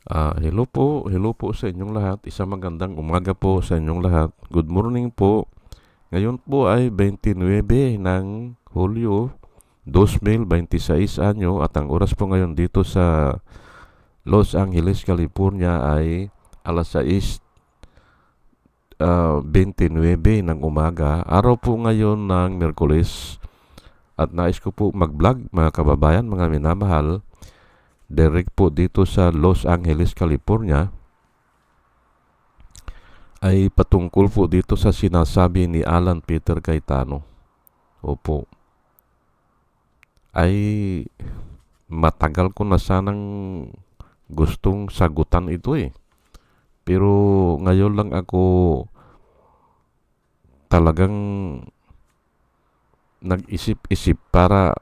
Hello po sa inyong lahat. Isang magandang umaga po sa inyong lahat. Good morning po. Ngayon po ay 29 ng Hulyo 2026 anyo at ang oras po ngayon dito sa Los Angeles, California ay alas 6:29 ng umaga. Araw po ngayon ng Miyerkules at nais ko po mag-vlog mga kababayan, mga minamahal. Direct po dito sa Los Angeles, California ay patungkol po dito sa sinasabi ni Alan Peter Cayetano. Opo, ay matagal ko na sanang gustong sagutan ito eh. Pero ngayon lang ako talagang nag-isip-isip para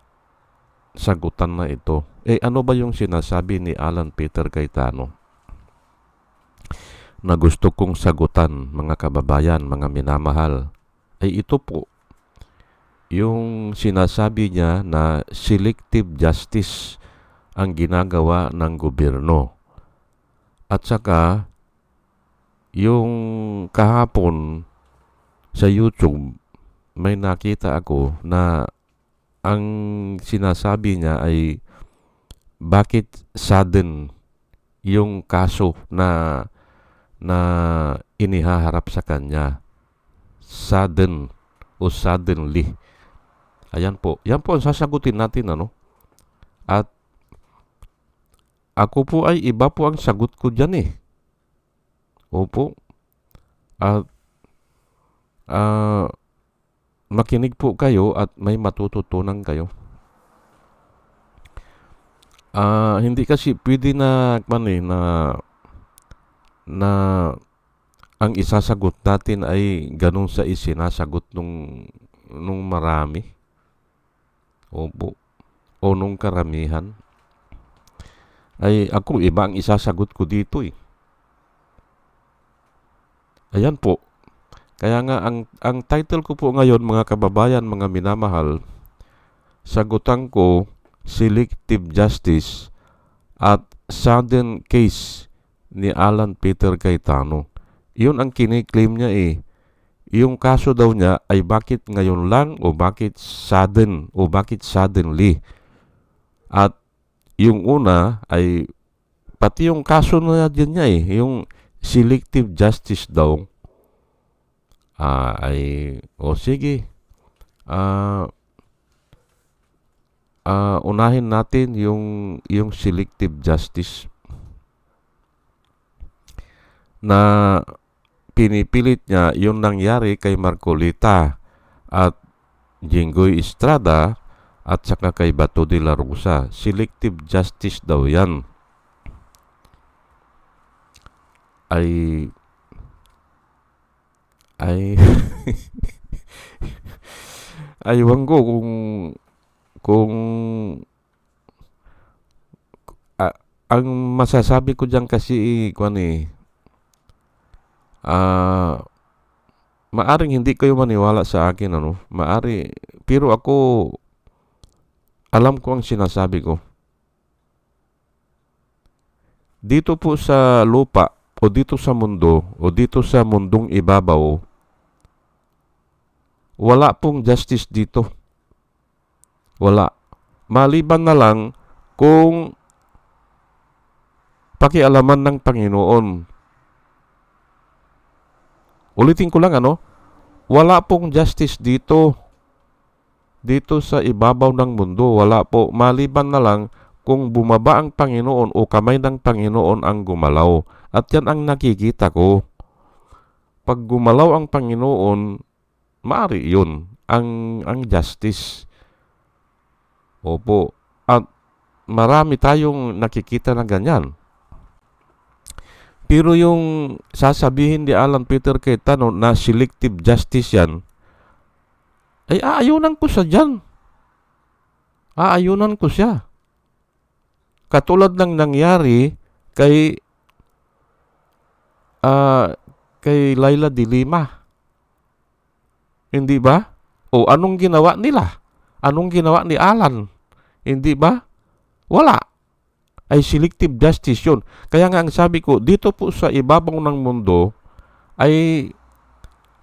sagutan na ito. Ano ba yung sinasabi ni Alan Peter Cayetano na gusto kong sagutan, mga kababayan, mga minamahal? Ito po, yung sinasabi niya na selective justice ang ginagawa ng gobyerno. At saka, yung kahapon sa YouTube, may nakita ako na ang sinasabi niya ay bakit sudden yung kaso na inihaharap sa kanya. Sudden o suddenly. Ayan po. Yan po ang sasagutin natin, ano? At ako po ay iba po ang sagot ko dyan eh. Opo. At makinig po kayo at may matututunan kayo. Hindi kasi pwede na ang isasagot natin ay ganun sa isinasagot nung marami. Opo. O nung karamihan. Ako iba ang isasagot ko dito eh. Ayan po. Kaya nga ang title ko po ngayon, mga kababayan, mga minamahal, sagutan ko selective justice at sudden case ni Alan Peter Cayetano. Yun ang kiniklaim niya eh. Yung kaso daw niya ay bakit ngayon lang o bakit sudden o bakit suddenly. At yung una ay pati yung kaso na din niya eh, yung selective justice daw. Sige. Unahin natin yung selective justice na pinipilit niya yung nangyari kay Marcolita at Jinggoy Estrada at saka kay Bato de la Rosa. Selective justice daw yan. Aywan ko kung ang masasabi ko diyan kasi maaring hindi kayo maniwala sa akin, ano? Pero ako alam ko ang sinasabi ko. Dito po sa lupa o dito sa mundo o dito sa mundong ibabaw, wala pong justice dito. Wala. Maliban na lang kung pakialaman ng Panginoon. Ulitin ko lang, ano? Wala pong justice dito. Dito sa ibabaw ng mundo, wala po. Maliban na lang kung bumaba ang Panginoon o kamay ng Panginoon ang gumalaw. At yan ang nakikita ko. Pag gumalaw ang Panginoon, maaari yun. Ang justice. Opo. At marami tayong nakikita na ganyan. Pero yung sasabihin ni Alan Peter Cayetano na selective justice yan, aayunan ko siya dyan. Aayunan ko siya. Katulad ng nangyari kay Laila de Lima. Hindi ba? O anong ginawa nila? Anong ginawa ni Alan? Hindi ba? Wala. ay selective justice yun. Kaya nga ang sabi ko, dito po sa ibabaw ng mundo ay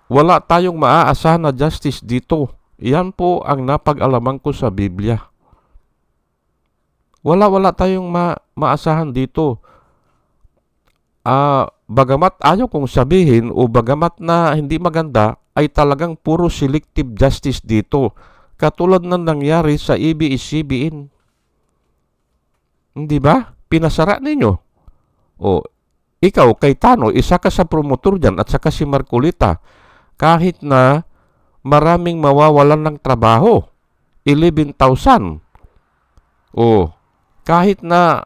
wala tayong maaasahan na justice dito. Yan po ang napag-alaman ko sa Biblia. Wala tayong maasahan dito. Bagamat ayaw kong sabihin o bagamat na hindi maganda, ay talagang puro selective justice dito. Katulad ng nangyari sa ABS-CBN. Hindi ba? Pinasara ninyo. O, ikaw, Cayetano, isa ka sa promotor dyan at saka si Marcolita. Kahit na maraming mawawalan ng trabaho. 11,000. O, kahit na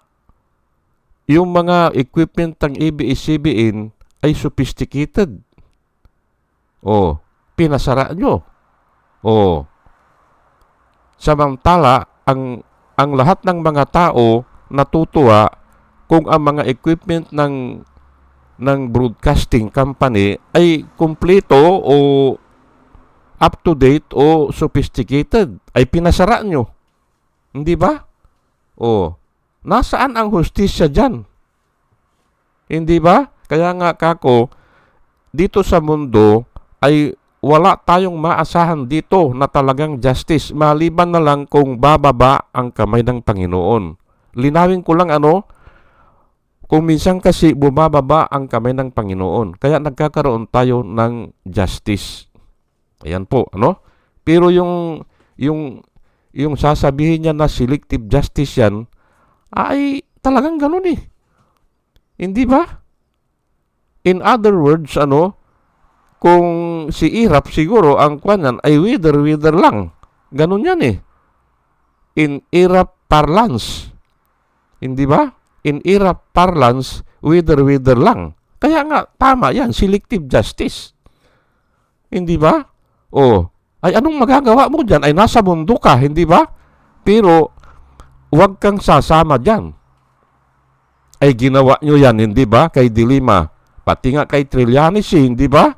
yung mga equipment ng ABS-CBN ay sophisticated. O, pinasara nyo. O, samantala, ang lahat ng mga tao natutuwa kung ang mga equipment ng broadcasting company ay kumpleto o up-to-date o sophisticated. Ay pinasara nyo. Hindi ba? O, nasaan ang hustisya dyan? Hindi ba? Kaya nga kako, dito sa mundo ay wala tayong maasahan dito na talagang justice, maliban na lang kung bababa ang kamay ng Panginoon. Linawin ko lang kung minsan kasi bumababa ang kamay ng Panginoon, kaya nagkakaroon tayo ng justice. Ayan po, Pero yung sasabihin niya na selective justice yan, ay talagang ganun eh. Hindi ba? In other words, kung si Irap siguro ang kwanan ay wither lang. Ganun yan eh. In Irap parlance. Hindi ba? In Irap parlance, wither lang. Kaya nga, tama yan, selective justice. Hindi ba? Ay anong magagawa mo dyan? Ay nasa mundo ka, hindi ba? Pero, huwag kang sasama dyan. Ay ginawa nyo yan, hindi ba? Kay Dilima. Pati nga kay Trillanes, hindi ba?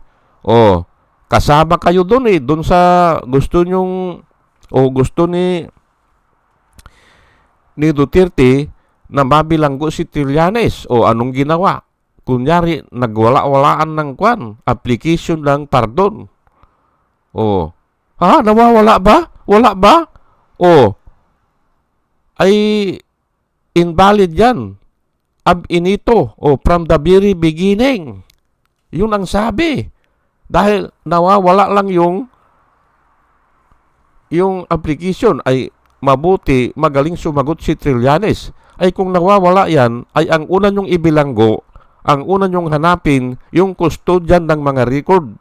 Kasama kayo doon eh. Doon sa gusto nyong gusto ni Duterte na mabilanggo si Trillanes. Anong ginawa? Kunyari, nagwala-walaan ng application ng pardon. Nawawala ba? Wala ba? Ay invalid yan. Ab inito. From the very beginning. Yun ang sabi. Dahil nawawala lang yung application, ay mabuti, magaling sumagot si Trillanes. Ay kung nawawala yan, ay ang una nyong ibilanggo, ang una nyong hanapin, yung custodian ng mga record.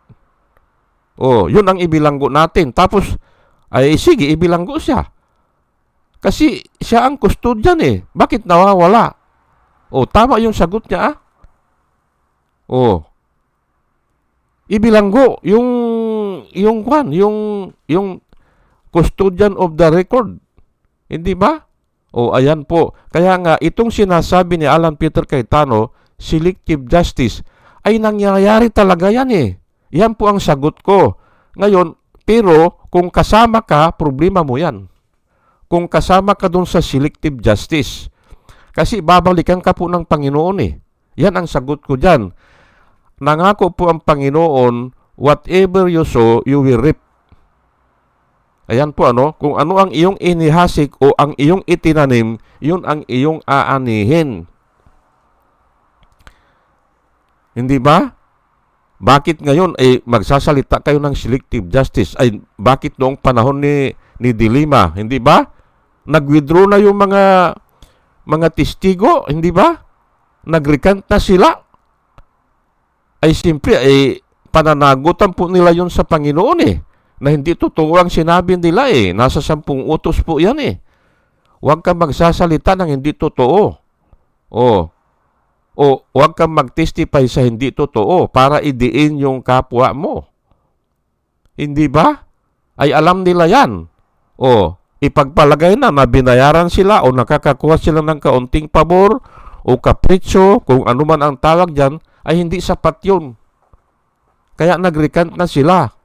Yun ang ibilanggo natin. Tapos, ay sige, ibilanggo siya. Kasi siya ang custodian eh. Bakit nawawala? Tama yung sagot niya ibilanggo yung custodian of the record. Hindi ba? Ayan po. Kaya nga, itong sinasabi ni Alan Peter Cayetano, selective justice, ay nangyayari talaga yan eh. Yan po ang sagot ko. Ngayon, pero kung kasama ka, problema mo yan. Kung kasama ka dun sa selective justice. Kasi babalikan ka po ng Panginoon eh. Yan ang sagot ko dyan. Nangako po ang Panginoon, whatever you sow, you will reap. Ayan po kung ano ang iyong inihasik o ang iyong itinanim, yun ang iyong aanihin. Hindi ba? Bakit ngayon ay magsasalita kayo ng selective justice? Ay bakit noong panahon ni Dilima, hindi ba? Nag-withdraw na yung mga testigo, hindi ba? Nag-recant na sila. Ay siyempre, pananagutan po nila yun sa Panginoon eh. Na hindi totoo ang sinabi nila eh. Nasa 10 utos po yan eh. Huwag kang magsasalita ng hindi totoo. Huwag kang mag-testify sa hindi totoo para idiin yung kapwa mo. Hindi ba? Ay alam nila yan. Ipagpalagay na binayaran sila o nakakakuha sila ng kaunting pabor o kapritsyo, kung ano man ang tawag dyan, ay hindi sapat yun. Kaya nag-recant na sila.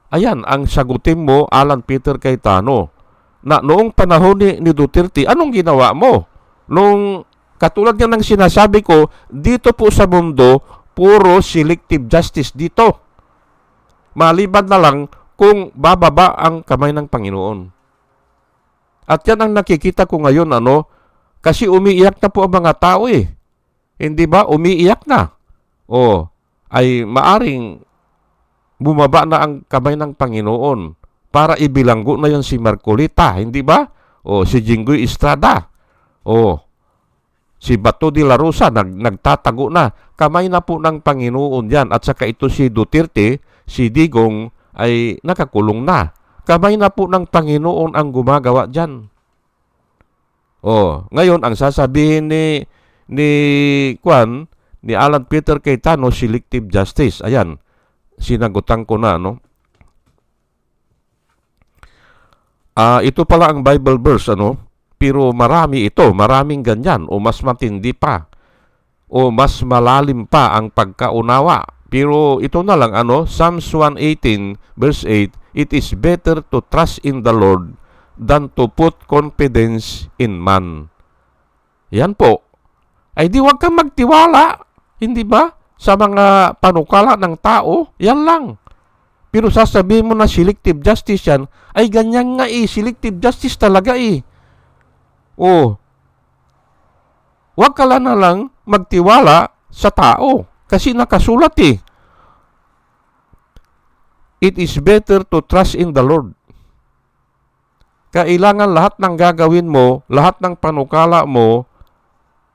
Ayan, ang sagutin mo, Alan Peter Cayetano, na noong panahon ni Duterte, anong ginawa mo? Nung katulad nga ng sinasabi ko, dito po sa mundo, puro selective justice dito. Maliban na lang kung bababa ang kamay ng Panginoon. At yan ang nakikita ko ngayon, kasi umiiyak na po ang mga tao eh. Hindi ba? Umiiyak na. Ay maaring bumaba na ang kamay ng Panginoon para ibilanggo na yan si Marcolita, hindi ba? Si Jinggoy Estrada. Si Bato de la Rosa, nagtatago na. Kamay na po ng Panginoon yan. At saka ito si Duterte, si Digong, ay nakakulong na. Kamay na po ng Panginoon ang gumagawa dyan. Ngayon, ang sasabihin ni Alan Peter Cayetano, selective justice. Ayan, sinagutan ko na, ito pala ang Bible verse, pero maraming ganyan, mas matindi pa, mas malalim pa ang pagkaunawa. Pero ito na lang, Psalms 118 verse 8, it is better to trust in the Lord than to put confidence in man. Yan po. Ay di wag kang magtiwala, hindi ba? Sa mga panukala ng tao, yan lang. Pero sasabihin mo na selective justice yan, ay ganyan nga selective justice talaga wag ka na lang magtiwala sa tao. Kasi nakasulat It is better to trust in the Lord. Kailangan lahat ng gagawin mo, lahat ng panukala mo,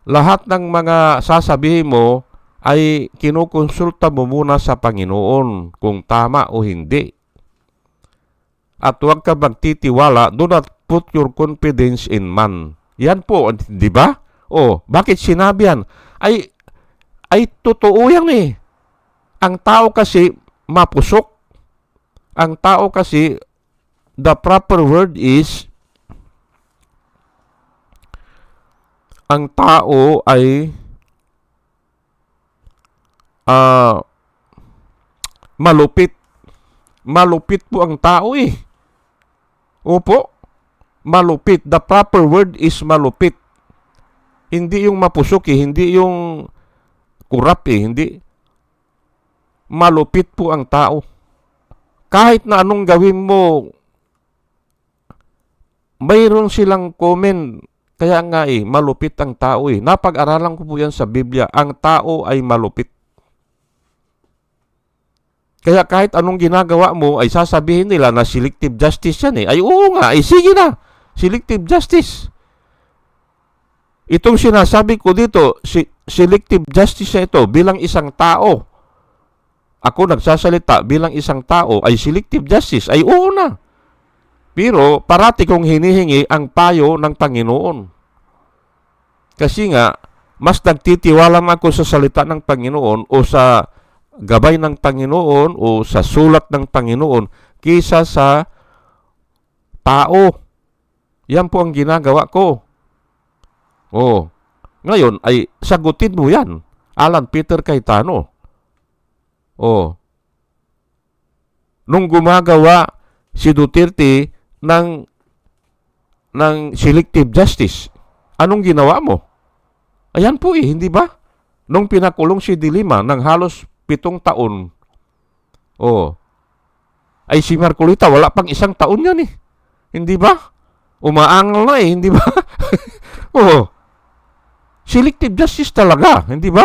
lahat ng mga sasabihin mo, ay kinukonsulta mo muna sa Panginoon kung tama o hindi. At huwag ka magtitiwala, do not put your confidence in man. Yan po, di ba? Bakit sinabi yan? Ay totoo yan Ang tao kasi mapusok. Ang tao kasi, the proper word is, ang tao ay malupit. Malupit po ang tao Opo, malupit. The proper word is malupit. Hindi yung mapusok hindi yung kurap hindi. Malupit po ang tao. Kahit na anong gawin mo, mayroon silang comment. Kaya nga malupit ang tao Napag-aralan ko po yan sa Biblia. Ang tao ay malupit. Kaya kahit anong ginagawa mo, ay sasabihin nila na selective justice yan Ay oo nga, sige na. Selective justice. Itong sinasabi ko dito, selective justice na ito bilang isang tao. Ako nagsasalita bilang isang tao ay selective justice. Ay oo na. Pero parati kong hinihingi ang payo ng Panginoon. Kasi nga, mas nagtitiwala ako sa salita ng Panginoon o sa gabay ng Panginoon o sa sulat ng Panginoon kaysa sa tao. Yan po ang ginagawa ko. Ngayon ay sagutin mo yan, Alan Peter Cayetano. Nung gumagawa si Duterte ng selective justice, anong ginawa mo? Ayan po hindi ba? Nung pinakulong si De Lima ng halos 7 taon, ay si Marcolita wala pang 1 taon yan Hindi ba? Umaangal na hindi ba? Selective justice talaga, hindi ba?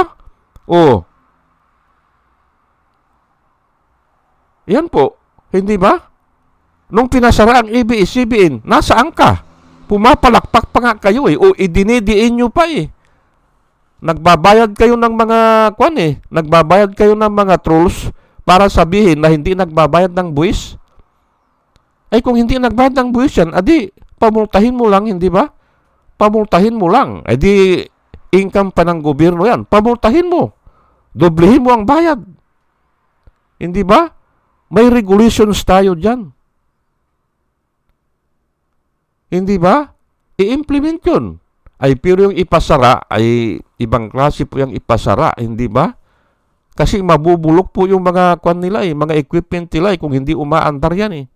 Yan po, hindi ba? Nung pinasara ang ABS-CBN, nasaan ka? Pumapalakpak pa nga kayo idinidiin nyo pa Nagbabayad kayo ng mga nagbabayad kayo ng mga trolls para sabihin na hindi nagbabayad ng buwis. Ay kung hindi nagbayad ng buwis yan, adi pamultahin mo lang, hindi ba? Pamultahin mo lang. Adi income pa ng gobyerno yan. Pamultahin mo. Doblehin mo ang bayad. Hindi ba? May regulations tayo dyan. Hindi ba? I-implement yun. Ay pero yung ipasara ay ibang klase po yung ipasara, hindi ba? Kasi mabubulok po yung mga nila mga equipment nila kung hindi umaandar yan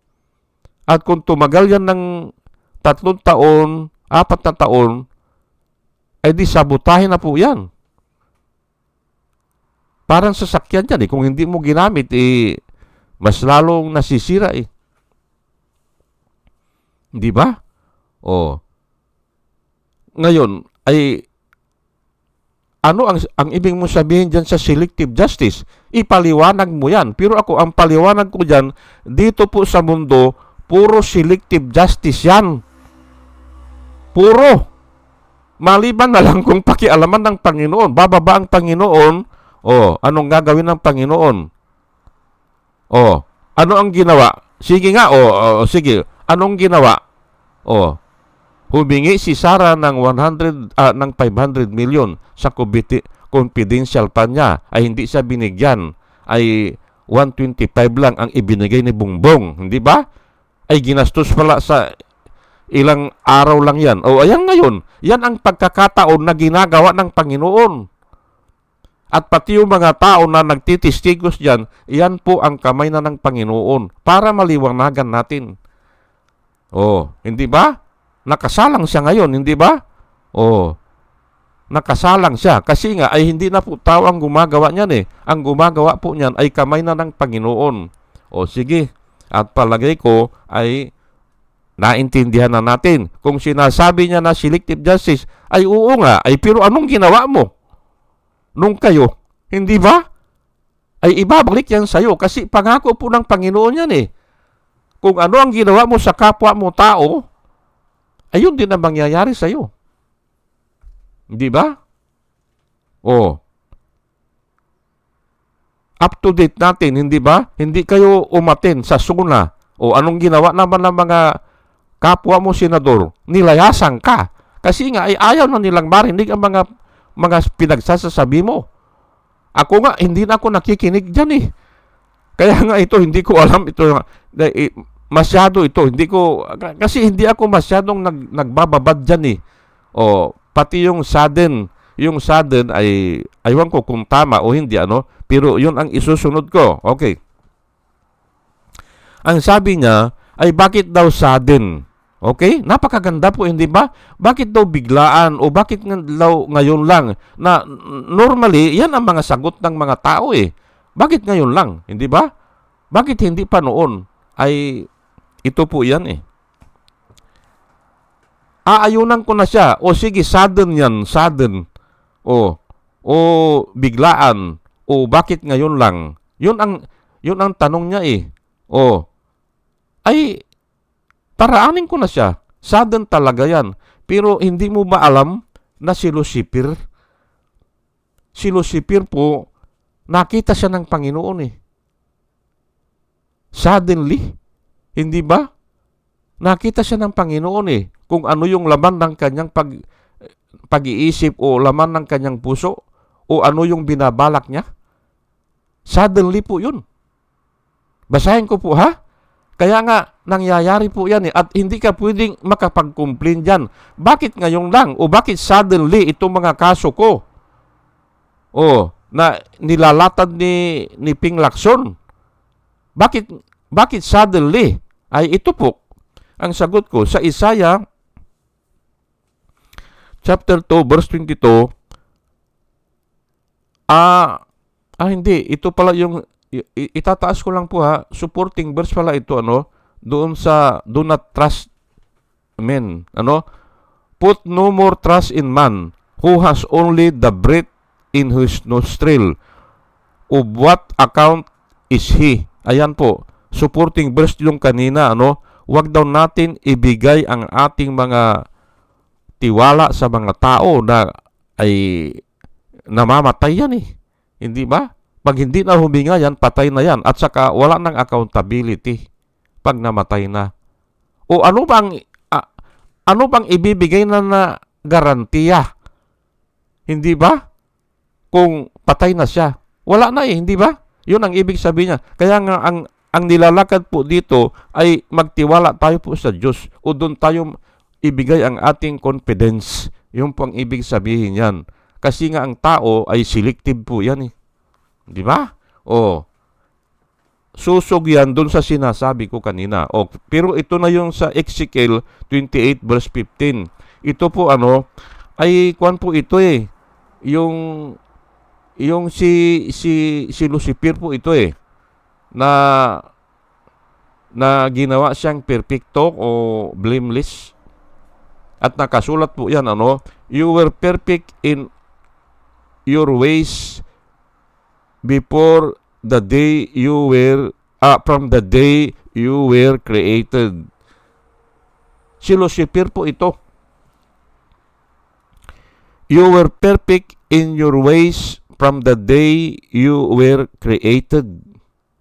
At kung tumagal yan ng 3 taon, 4 na taon, ay di sabotahin na po yan. Parang sasakyan yan eh. Kung hindi mo ginamit, mas lalong nasisira eh. Di ba? O. Ngayon, ay ano ang ibig mo sabihin dyan sa selective justice? Ipaliwanag mo yan. Pero ako, ang paliwanag ko dyan, dito po sa mundo, puro selective justice yan. Puro. Maliban na lang kung pakialaman ng Panginoon. Bababa ang Panginoon, anong gagawin ng Panginoon? Ano ang ginawa? Sige nga, sige. Anong ginawa? Humingi si Sarah ng 500 million sa confidential pa niya, ay hindi siya binigyan, ay 125 lang ang ibinigay ni Bongbong, hindi ba? Ay ginastos pala sa ilang araw lang yan. Ayan ngayon, yan ang pagkakataon na ginagawa ng Panginoon. At pati yung mga tao na nagtitistigos dyan, yan po ang kamay na ng Panginoon para maliwanagan natin. Hindi ba? Nakasalang siya ngayon, hindi ba? Nakasalang siya. Kasi nga, ay hindi na po tao ang gumagawa niyan eh. Ang gumagawa po niyan ay kamay na ng Panginoon. Sige. At palagay ko ay naintindihan na natin. Kung sinasabi niya na selective justice, ay oo nga. Ay pero anong ginawa mo? Nung kayo, hindi ba? Ay ibabalik yan sa'yo. Kasi pangako po ng Panginoon yan eh. Kung ano ang ginawa mo sa kapwa mo tao, ayun din ang mangyayari sa iyo. Hindi ba? Up to date natin, hindi ba? Hindi kayo umaten sa SUNA. Anong ginawa naman ng mga kapwa mo senador? Nilayasan ka. Kasi nga, ay ayaw na nilang marinig ang mga pinagsasasabi mo. Ako nga, hindi na ako nakikinig dyan eh. Kaya nga ito, hindi ko alam ito. Masyado ito, kasi hindi ako masyadong nagbababad dyan eh. Pati yung sudden ay, aywan ko kung tama o hindi, pero yun ang isusunod ko. Okay. Ang sabi niya, ay bakit daw sudden? Okay? Napakaganda po, hindi ba? Bakit daw biglaan o bakit daw ngayon lang? Na normally, yan ang mga sagot ng mga tao eh. Bakit ngayon lang? Hindi ba? Bakit hindi pa noon? Ay ito po yan eh. Aayunan ko na siya. Sige, sudden yan, sudden. Biglaan. Bakit ngayon lang? Yun ang tanong niya eh. Ay, paraanin ko na siya. Sudden talaga yan. Pero hindi mo ba alam na si Lucifer po, nakita siya ng Panginoon eh. Suddenly, hindi ba? Nakita siya ng Panginoon eh. Kung ano yung laman ng kanyang pag-iisip o laman ng kanyang puso o ano yung binabalak niya. Suddenly po yun. Basahin ko po ha. Kaya nga, nangyayari po yan eh. At hindi ka pwedeng makapag-complain dyan. Bakit ngayon lang? O bakit suddenly itong mga kaso ko? Na nilalatad ni Ping Lacson. Bakit suddenly? Ay ito po, ang sagot ko sa Isaiah chapter 2 verse 22. Hindi, ito pala yung itataas ko lang po ha, supporting verse pala ito doon sa do not trust men, put no more trust in man who has only the breath in his nostril. Of what account is he? Ayan po. Supporting verse yung kanina, wag daw natin ibigay ang ating mga tiwala sa mga tao na ay namamatay yan eh. Hindi ba? Pag hindi na huminga yan, patay na yan. At saka wala nang accountability pag namatay na. Ano bang ibibigay na garantiya? Hindi ba? Kung patay na siya. Wala na eh, hindi ba? Yun ang ibig sabihin niya. Kaya nga ang nilalakad po dito ay magtiwala tayo po sa Diyos o doon tayo ibigay ang ating confidence. Yun po ang ibig sabihin yan. Kasi nga ang tao ay selective po yan eh. Di ba? Susog yan doon sa sinasabi ko kanina. Pero ito na yung sa Ezekiel 28 verse 15. Ito po ay kuwan po ito eh. Yung si Lucifer po ito eh, na ginawa siyang perfecto o blameless. At nakasulat po yan, you were perfect in your ways before the day you were, from the day you were created. Si Lucifer po ito. You were perfect in your ways from the day you were created.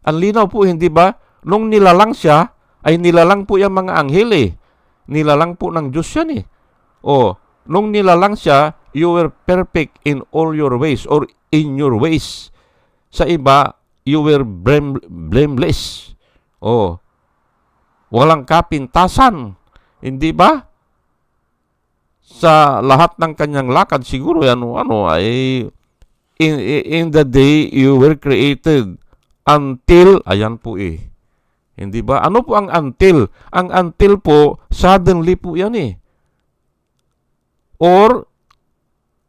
Ang linaw po, hindi ba? Nung nilalang siya, ay nilalang po yung mga anghel eh. Nilalang po ng Diyos yan eh. Nung nilalang siya, you were perfect in all your ways or in your ways. Sa iba, you were blameless. Walang kapintasan. Hindi ba? Sa lahat ng kanyang lakad, siguro ay in the day you were created until, ayan po eh. Hindi ba? Ano po ang until? Ang until po, suddenly po yan eh. Or,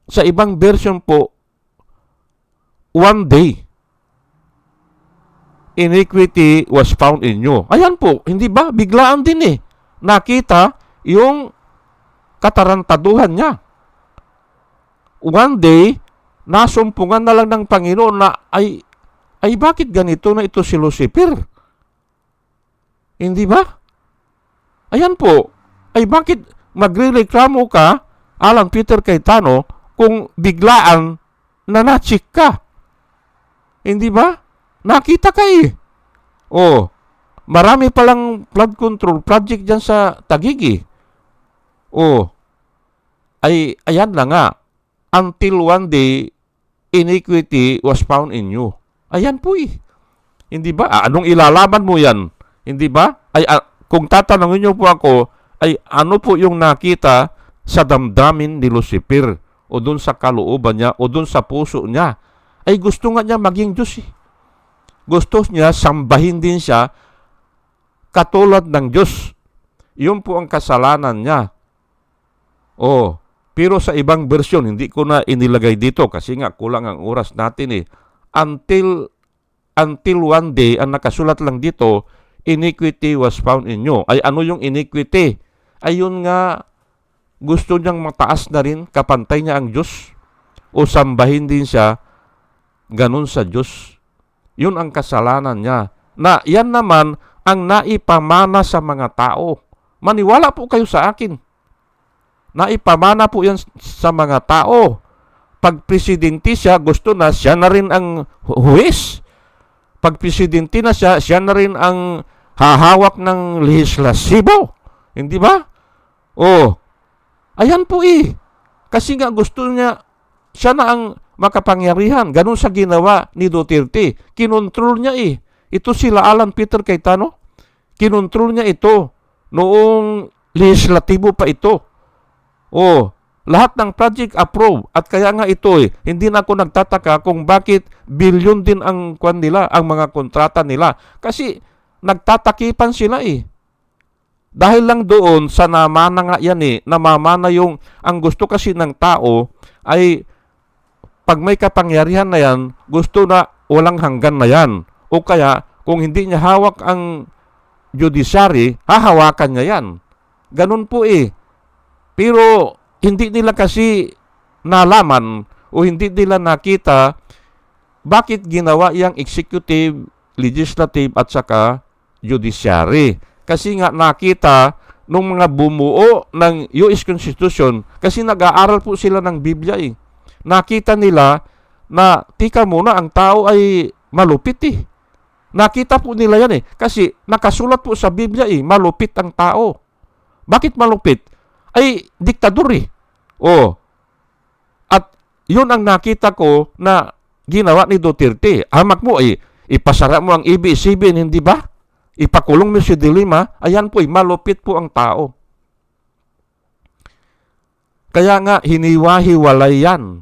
sa ibang version po, one day, iniquity was found in you. Ayan po, hindi ba? Biglaan din eh. Nakita yung katarantaduhan niya. One day, nasumpungan na lang ng Panginoon na ay bakit ganito na ito si Lucifer? Hindi ba? Ayan po, ay bakit magrereklamo ka, Alan Peter Cayetano, kung biglaan na na-check ka? Hindi ba? Nakita ka eh. Marami palang flood control project dyan sa Taguig eh. Ayan na nga. Until one day, iniquity was found in you. Ayan po eh. Hindi ba? Anong ilalaban mo yan? Hindi ba? Kung tatanungin niyo po ako, ay ano po yung nakita sa damdamin ni Lucifer o dun sa kalooban niya o dun sa puso niya? Ay gusto nga niya maging Diyos eh. Gusto niya sambahin din siya katulad ng Diyos. Yun po ang kasalanan niya. Pero sa ibang version, hindi ko na inilagay dito kasi nga kulang ang oras natin eh. Until one day, ang nakasulat lang dito, iniquity was found in you. Ay ano yung iniquity? Ayun nga, gusto niyang mataas na rin, kapantay niya ang Diyos o sambahin din siya ganun sa Diyos. Yun ang kasalanan niya. Na yan naman ang naipamana sa mga tao. Maniwala po kayo sa akin. Naipamana po yan sa mga tao. Pag presidente siya, gusto na siya na rin ang huwes. Pag presidente na siya, siya na rin ang hahawak ng lehislasibo. Hindi ba? Ayan po eh. Kasi nga gusto niya, siya na ang makapangyarihan. Ganun sa ginawa ni Duterte. Kinontrol niya eh. Ito sila Alan Peter Cayetano. Kinontrol niya ito. Noong lehislatibo pa ito. Lahat ng project approve. At kaya nga ito eh, hindi na ako nagtataka kung bakit bilyon din ang kwan nila, ang mga kontrata nila. Kasi nagtatakipan sila eh. Dahil lang doon sa namana nga yan eh, namamana yung, ang gusto kasi ng tao ay pag may kapangyarihan na yan, gusto na walang hanggan na yan. O kaya, kung hindi niya hawak ang judiciary, hahawakan niya yan. Ganun po eh. Pero hindi nila kasi nalaman o hindi nila nakita bakit ginawa yung executive, legislative at saka judiciary. Kasi nga nakita nung mga bumuo ng US Constitution, kasi nag-aaral po sila ng Biblia eh. Nakita nila na tika muna ang tao ay malupit eh. Nakita po nila yan eh. Kasi nakasulat po sa Biblia eh, malupit ang tao. Bakit malupit? Ay diktador eh. At yun ang nakita ko na ginawa ni Duterte. Hamak mo eh, ipasara mo ang ABS-CBN, hindi ba? Ipakulong mo si Dilima, ayan po eh, malupit po ang tao. Kaya nga, hiniwa-hiwalay yan.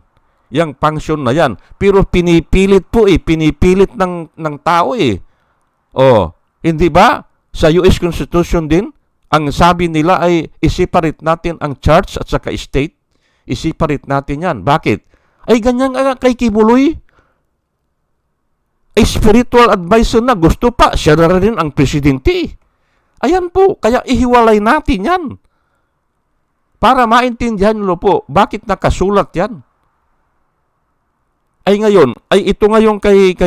Yang function na yan. Pero pinipilit po eh, pinipilit ng tao eh. Hindi ba? Sa US Constitution din, ang sabi nila ay i-separate natin ang church at saka state. I-separate natin yan. Bakit? Ay ganyan nga kay Kibuloy. Ay spiritual advisor na. Gusto pa, siya na rin ang presidente. Ayan po, kaya ihiwalay natin yan. Para maintindihan nyo po, bakit nakasulat yan? Ay ngayon, ay ito ngayon kay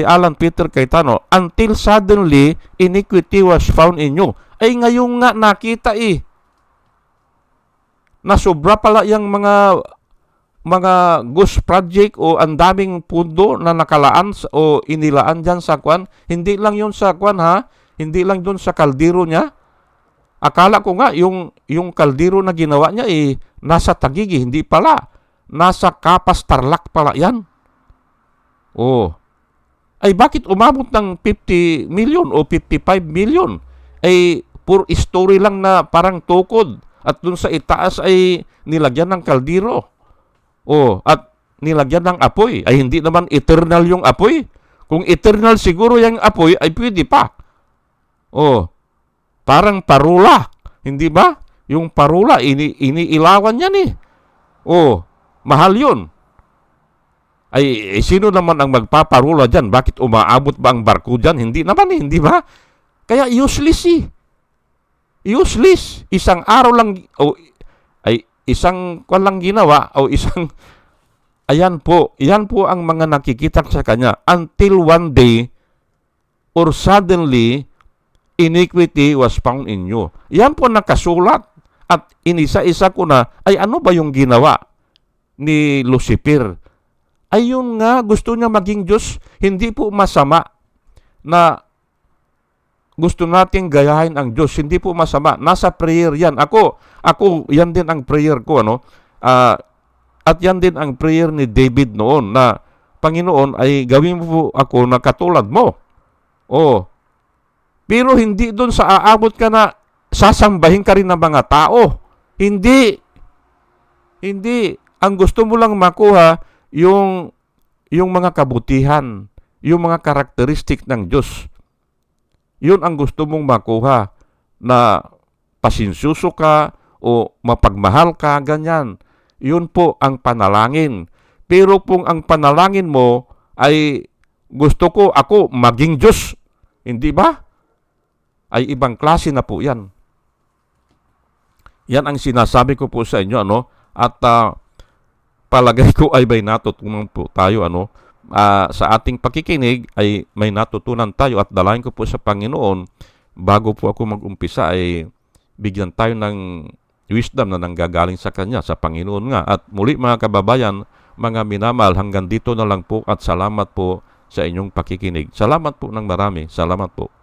Alan Peter Cayetano, until suddenly iniquity was found in you. Ay ngayon nga nakita na sobra pala yung mga ghost project o ang daming pundo na nakalaan o inilaan dyan sa kwan. Hindi lang yun sa kwan ha, hindi lang doon sa kaldero niya. Akala ko nga yung kaldero na ginawa niya nasa Taguig, hindi pala. Nasa Kapas, Tarlac pala yan. Oh. Ay bakit umabot ng 50 million o 55 million? Ay pure story lang na parang tukod. At dun sa itaas ay nilagyan ng kaldero. Oh, at nilagyan ng apoy. Ay hindi naman eternal yung apoy. Kung eternal siguro yung apoy ay pwede pa. Oh. Parang parula. Hindi ba? Yung parula, iniilawan yan Oh, mahal yun. Ay, sino naman ang magpaparula dyan? Bakit umaabot ba ang barko dyan? Hindi naman hindi ba? Kaya useless Useless. Isang araw lang, isang kwan lang ginawa, isang, ayan po ang mga nakikita sa kanya. Until one day, or suddenly, iniquity was found in you. Yan po nakasulat. At inisa-isa ko na, ay ano ba yung ginawa ni Lucifer? Ayun nga, gusto niya maging Diyos. Hindi po masama na gusto nating gayahin ang Diyos. Hindi po masama. Nasa prayer yan. Ako, yan din ang prayer ko. At yan din ang prayer ni David noon na, Panginoon, ay gawin mo po ako na katulad mo. Oh. Pero hindi doon sa aabot ka na sasambahin ka rin ng mga tao. Hindi. Ang gusto mo lang makuha, yung mga kabutihan, yung mga karakteristik ng Diyos. Yun ang gusto mong makuha, na pasinsuso ka o mapagmahal ka, ganyan. Yun po ang panalangin. Pero kung ang panalangin mo ay gusto ko ako maging Diyos, hindi ba? Ay ibang klase na po yan. Yan ang sinasabi ko po sa inyo, at palagay ko ay may natutunan po tayo, sa ating pakikinig ay may natutunan tayo, at dalayan ko po sa Panginoon, bago po ako mag-umpisa ay bigyan tayo ng wisdom na nanggagaling sa Kanya, sa Panginoon nga. At muli mga kababayan, mga minamahal, hanggang dito na lang po, at salamat po sa inyong pakikinig. Salamat po ng marami. Salamat po.